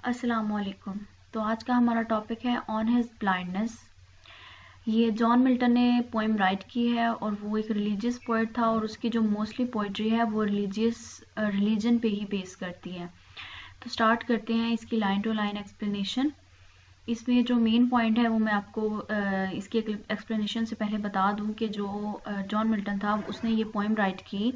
अस्सलामुअलैकुम। तो आज का हमारा टॉपिक है ऑन हिज ब्लाइंडनेस। ये जॉन मिल्टन ने पोएम राइट की है और वो एक रिलीजियस पोएट था और उसकी जो मोस्टली पोइट्री है वो रिलीजन पे ही बेस करती है। तो स्टार्ट करते हैं इसकी लाइन टू लाइन एक्सप्लेनेशन। इसमें जो मेन पॉइंट है वो मैं आपको इसके एक्सप्लेनेशन से पहले बता दूं कि जो जॉन मिल्टन था उसने ये पोएम राइट की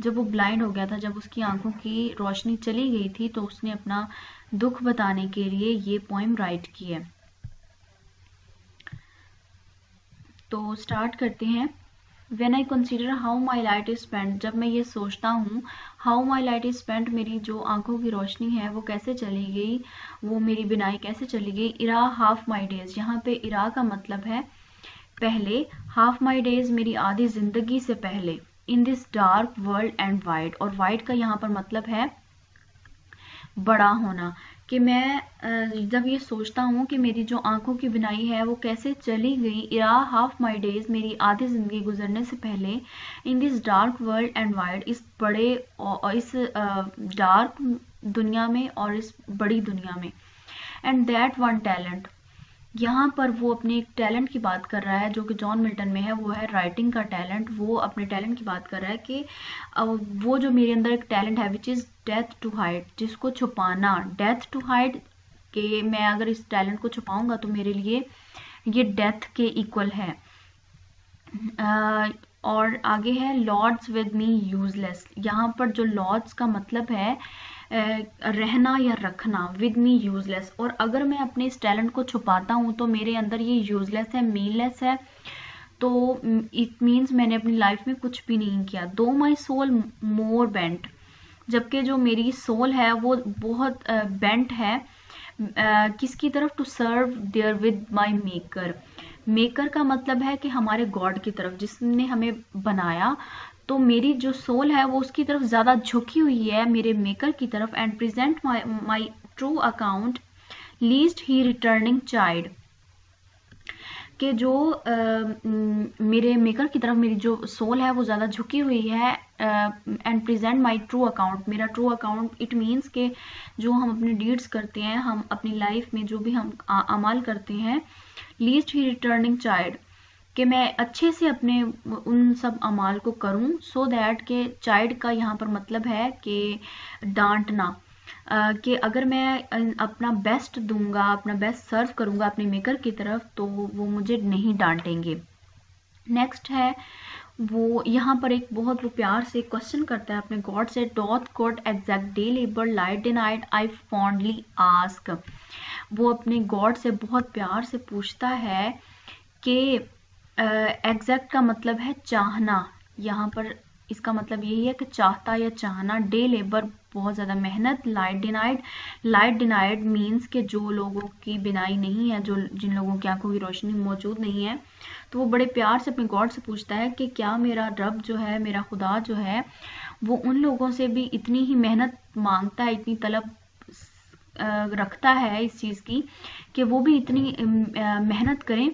जब वो ब्लाइंड हो गया था, जब उसकी आंखों की रोशनी चली गई थी, तो उसने अपना दुख बताने के लिए ये पोएम राइट की है। तो स्टार्ट करते हैं। When I consider how my light is spent, जब मैं ये सोचता हूँ how my light is spent, मेरी जो आंखों की रोशनी है वो कैसे चली गई, वो मेरी बिनाई कैसे चली गई। इरा हाफ माई डेज, यहाँ पे इरा का मतलब है पहले, हाफ माई डेज मेरी आधी जिंदगी से पहले, in this dark world and wide, और वाइड का यहाँ पर मतलब है बड़ा होना। कि मैं जब ये सोचता हूँ कि मेरी जो आंखों की बिनाई है वो कैसे चली गई, इरा हाफ माई डेज मेरी आधी जिंदगी गुजरने से पहले, in this dark world and wide, इस बड़े और इस डार्क दुनिया में और इस बड़ी दुनिया में। एंड दैट वन टैलेंट, यहाँ पर वो अपने एक टैलेंट की बात कर रहा है जो कि जॉन मिल्टन में है, वो है राइटिंग का टैलेंट। वो अपने टैलेंट की बात कर रहा है कि वो जो मेरे अंदर एक टैलेंट है which is death to hide, जिसको छुपाना, डेथ टू हाइड, कि मैं अगर इस टैलेंट को छुपाऊंगा तो मेरे लिए ये डेथ के इक्वल है। और आगे है लॉर्ड्स विद मी यूजलेस, यहाँ पर जो लॉर्ड्स का मतलब है रहना या रखना, विद मी यूजलेस, और अगर मैं अपने इस टैलेंट को छुपाता हूँ तो मेरे अंदर ये यूजलेस है, मीनलेस है, तो इट मीन्स मैंने अपनी लाइफ में कुछ भी नहीं किया। दो माई सोल मोर बेंट, जबकि जो मेरी सोल है वो बहुत बेंट है, किसकी तरफ, to serve therewith my maker. Maker का मतलब है कि हमारे गॉड की तरफ, जिसने हमें बनाया। तो मेरी जो सोल है वो उसकी तरफ ज्यादा झुकी हुई है, मेरे मेकर की तरफ। And present my true account least he returning child, कि जो मेरे मेकर की तरफ मेरी जो सोल है वो ज़्यादा झुकी हुई है। And present my true account, मेरा ट्रू अकाउंट, इट मीन्स के जो हम अपने डीड्स करते हैं, हम अपनी लाइफ में जो भी हम अमल करते हैं, लीस्ट ही रिटर्निंग चाइल्ड, कि मैं अच्छे से अपने उन सब अमाल को करूं, सो दैट के चाइल्ड का यहाँ पर मतलब है कि डांटना, कि अगर मैं अपना बेस्ट दूंगा, अपना बेस्ट सर्व करूंगा अपने मेकर की तरफ, तो वो मुझे नहीं डांटेंगे। नेक्स्ट है, वो यहाँ पर एक बहुत वो प्यार से क्वेश्चन करता है अपने गॉड से, doth God exact day labour light denied I fondly ask. वो अपने गॉड से बहुत प्यार से पूछता है कि एग्जैक्ट का मतलब है चाहना, यहाँ पर इसका मतलब यही है कि चाहता या चाहना। डे लेबर बहुत ज़्यादा मेहनत। लाइट डिनाइड मीन्स के जो लोगों की बिनाई नहीं है, जो जिन लोगों की आंखों की रोशनी मौजूद नहीं है, तो वो बड़े प्यार से अपने गॉड से पूछता है कि क्या मेरा रब जो है, मेरा खुदा जो है, वो उन लोगों से भी इतनी ही मेहनत मांगता है, इतनी तलब रखता है इस चीज़ की कि वो भी इतनी मेहनत करें।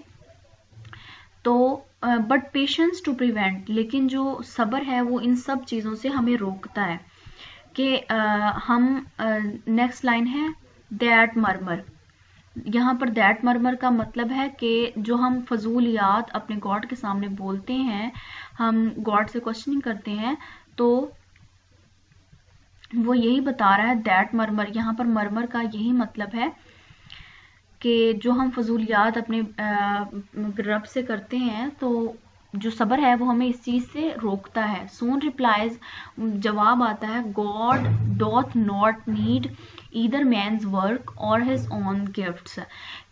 तो बट पेशेंस टू प्रिवेंट, लेकिन जो सब्र है वो इन सब चीज़ों से हमें रोकता है। कि हम नेक्स्ट लाइन है दैट मरमर, यहाँ पर दैट मरमर का मतलब है कि जो हम फजूलियात अपने गॉड के सामने बोलते हैं, हम गॉड से क्वेश्चनिंग करते हैं, तो वो यही बता रहा है दैट मरमर। यहाँ पर मरमर का यही मतलब है कि जो हम फजूलियात अपने रब से करते हैं, तो जो सब्र है वो हमें इस चीज से रोकता है। सून रिप्लाइज, जवाब आता है, God doth not need either man's work और हिज ओन गिफ्ट्स,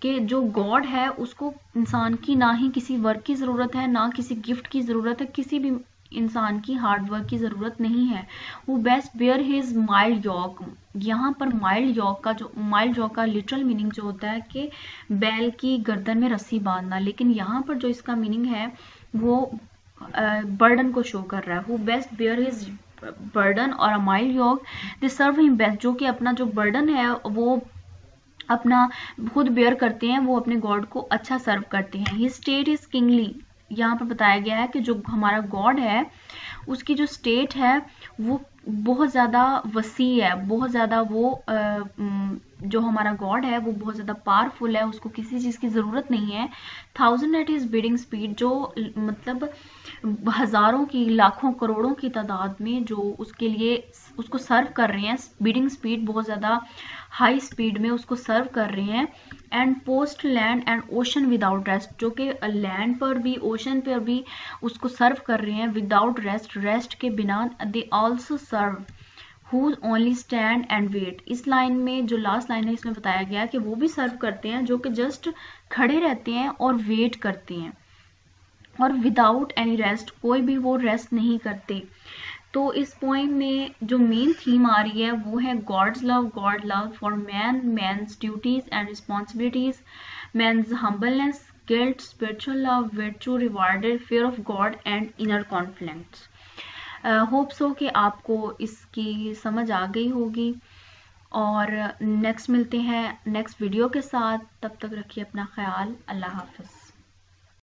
कि जो गॉड है उसको इंसान की ना ही किसी वर्क की ज़रूरत है, ना किसी गिफ्ट की ज़रूरत है, किसी भी इंसान की हार्ड वर्क की ज़रूरत नहीं है। वो best bear his mild yoke, यहाँ पर माइल्ड यॉक का लिटरल मीनिंग जो होता है कि बैल की गर्दन में रस्सी बांधना, लेकिन यहाँ पर जो इसका मीनिंग है वो बर्डन को शो कर रहा है। Who best bear his burden और a mild yoke they serve him best, जो कि अपना जो बर्डन है वो अपना खुद बेयर करते हैं, वो अपने गॉड को अच्छा सर्व करते हैं। हिज स्टेट इज किंगली, यहाँ पर बताया गया है कि जो हमारा गॉड है उसकी जो स्टेट है वो बहुत ज़्यादा वसी है, बहुत ज़्यादा वो जो हमारा गॉड है वो बहुत ज़्यादा पावरफुल है, उसको किसी चीज़ की ज़रूरत नहीं है। 1000 एट हिज बिडिंग स्पीड, जो मतलब हज़ारों की, लाखों, करोड़ों की तादाद में जो उसके लिए उसको सर्व कर रहे हैं, बिडिंग स्पीड बहुत ज़्यादा हाई स्पीड में उसको सर्व कर रहे हैं। And post land and ocean without rest, जो कि लैंड पर भी ओशन पर भी उसको सर्व कर रहे हैं विदाउट रेस्ट, रेस्ट के बिना। They also serve who only stand and wait। इस लाइन में जो लास्ट लाइन है इसमें बताया गया कि वो भी सर्व करते हैं जो कि जस्ट खड़े रहते हैं और वेट करते हैं, और विदाउट एनी रेस्ट, कोई भी वो रेस्ट नहीं करते। तो इस पोइम में जो मेन थीम आ रही है वो है God's love, God love for man, man's duties and responsibilities, man's humbleness, guilt, spiritual love, virtue, rewarded, fear of God and inner conflicts. Hopes हो कि आपको इसकी समझ आ गई होगी, और नेक्स्ट मिलते हैं नेक्स्ट वीडियो के साथ। तब तक रखिए अपना ख्याल। अल्लाह हाफ़िज़।